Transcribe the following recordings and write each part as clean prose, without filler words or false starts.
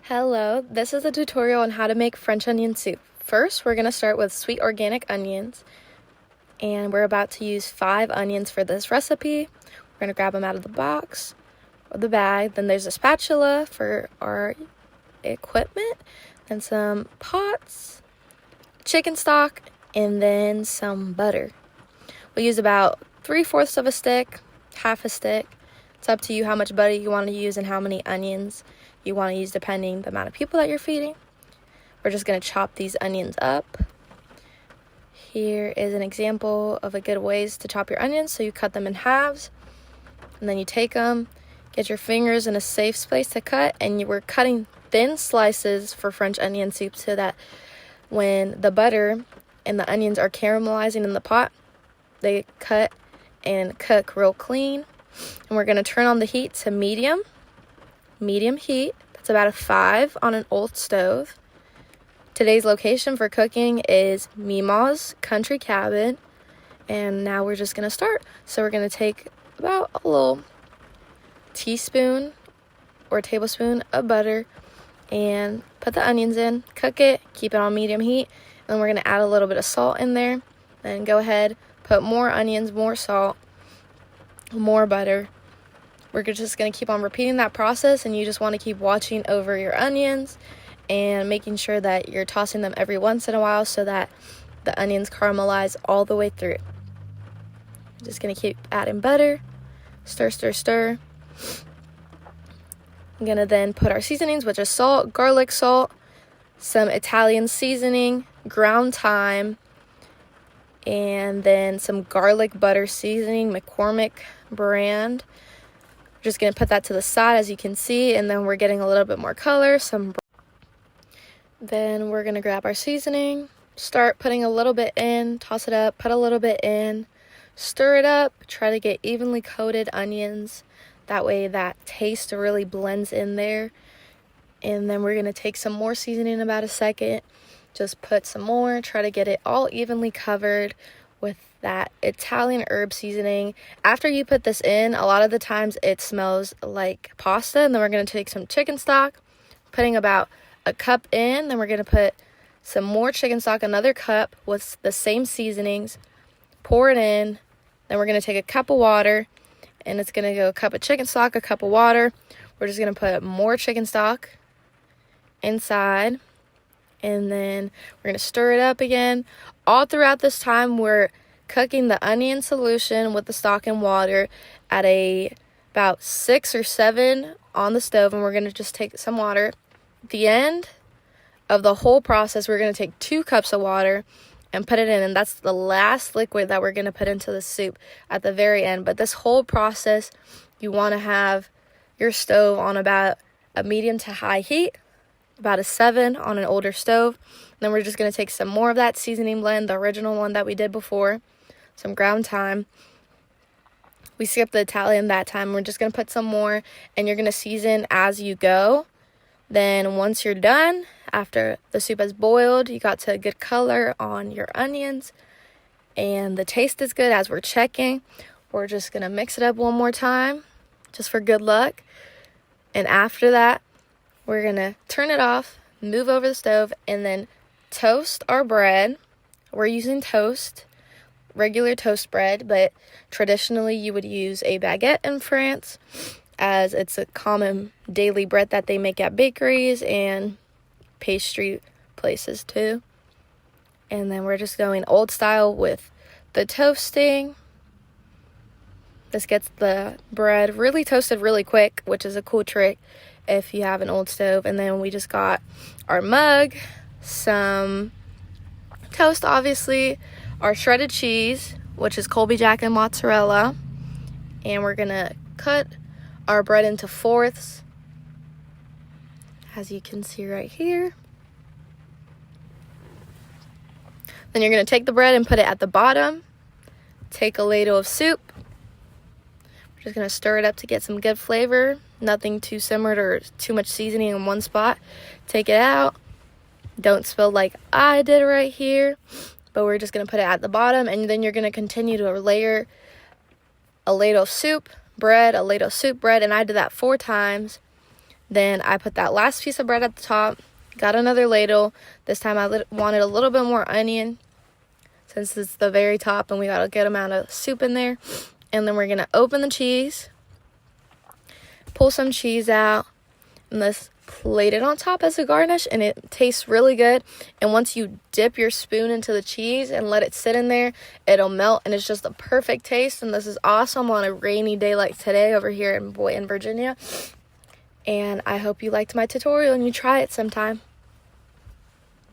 Hello, this is a tutorial on how to make French onion soup. First, we're going to start with sweet organic onions, and we're about to use 5 onions for this recipe. We're going to grab them out of the box or the bag. Then there's a spatula for our equipment, then some pots, chicken stock, and then some butter. We'll use about 3/4 of a stick, half a stick. It's up to you how much butter you want to use and how many onions you want to use depending the amount of people that you're feeding. We're just going to chop these onions up. Here is an example of a good ways to chop your onions. So you cut them in halves, and then you take them, get your fingers in a safe space to cut, and we're cutting thin slices for French onion soup so that when the butter and the onions are caramelizing in the pot, they cut and cook real clean. And we're going to turn on the heat to medium heat. That's about a 5 on an old stove. Today's location for cooking is Mima's Country Cabin, and now we're just going to start. So we're going to take about a little teaspoon or tablespoon of butter and put the onions in, cook it, keep it on medium heat, and then we're going to add a little bit of salt in there. Then go ahead, put more onions, more salt, more butter. We're just going to keep on repeating that process, and you just want to keep watching over your onions and making sure that you're tossing them every once in a while so that the onions caramelize all the way through. Just going to keep adding butter, stir, stir, stir. I'm going to then put our seasonings, which is salt, garlic salt, some Italian seasoning, ground thyme, and then some garlic butter seasoning, McCormick brand. Just going to put that to the side, as you can see, and then we're getting a little bit more color. Then we're going to grab our seasoning, start putting a little bit in, toss it up, put a little bit in, stir it up, try to get evenly coated onions. That way that taste really blends in there. And then we're going to take some more seasoning in about a second, just put some more, try to get it all evenly covered with that Italian herb seasoning. After you put this in, a lot of the times it smells like pasta. And then we're going to take some chicken stock, putting about a cup in. Then we're going to put some more chicken stock, another cup with the same seasonings, pour it in. Then we're going to take a cup of water, and it's going to go a cup of chicken stock, a cup of water. We're just going to put more chicken stock inside, and then we're going to stir it up again. All throughout this time, we're cooking the onion solution with the stock and water at about 6 or 7 on the stove, and we're going to just take some water. At the end of the whole process, we're going to take 2 cups of water and put it in, and that's the last liquid that we're going to put into the soup at the very end. But this whole process, you want to have your stove on about a medium to high heat, about a 7 on an older stove. Then we're just going to take some more of that seasoning blend, the original one that we did before, some ground thyme. We skipped the Italian that time. We're just going to put some more, and you're going to season as you go. Then once you're done, after the soup has boiled, you got to a good color on your onions, and the taste is good as we're checking. We're just going to mix it up one more time, just for good luck. And after that, we're going to turn it off, move over the stove, and then toast our bread. We're using toast, regular toast bread, but traditionally you would use a baguette in France, as it's a common daily bread that they make at bakeries and pastry places too. And then we're just going old style with the toasting. This gets the bread really toasted really quick, which is a cool trick if you have an old stove. And then we just got our mug, some toast obviously, our shredded cheese, which is Colby Jack and mozzarella, and we're gonna cut our bread into fourths, as you can see right here. Then you're going to take the bread and put it at the bottom. Take a ladle of soup. We're just going to stir it up to get some good flavor. Nothing too simmered or too much seasoning in one spot. Take it out. Don't spill like I did right here. But we're just going to put it at the bottom, and then you're going to continue to layer a ladle of soup, bread, a ladle of soup, bread, and I did that 4 times. Then I put that last piece of bread at the top, got another ladle. This time I wanted a little bit more onion since it's the very top and we got a good amount of soup in there. And then we're going to open the cheese, pull some cheese out, and let's plate it on top as a garnish, and it tastes really good. And once you dip your spoon into the cheese and let it sit in there, it'll melt, and it's just a perfect taste. And this is awesome on a rainy day like today over here in Boynton, Virginia. And I hope you liked my tutorial and you try it sometime.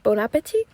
Bon appetit!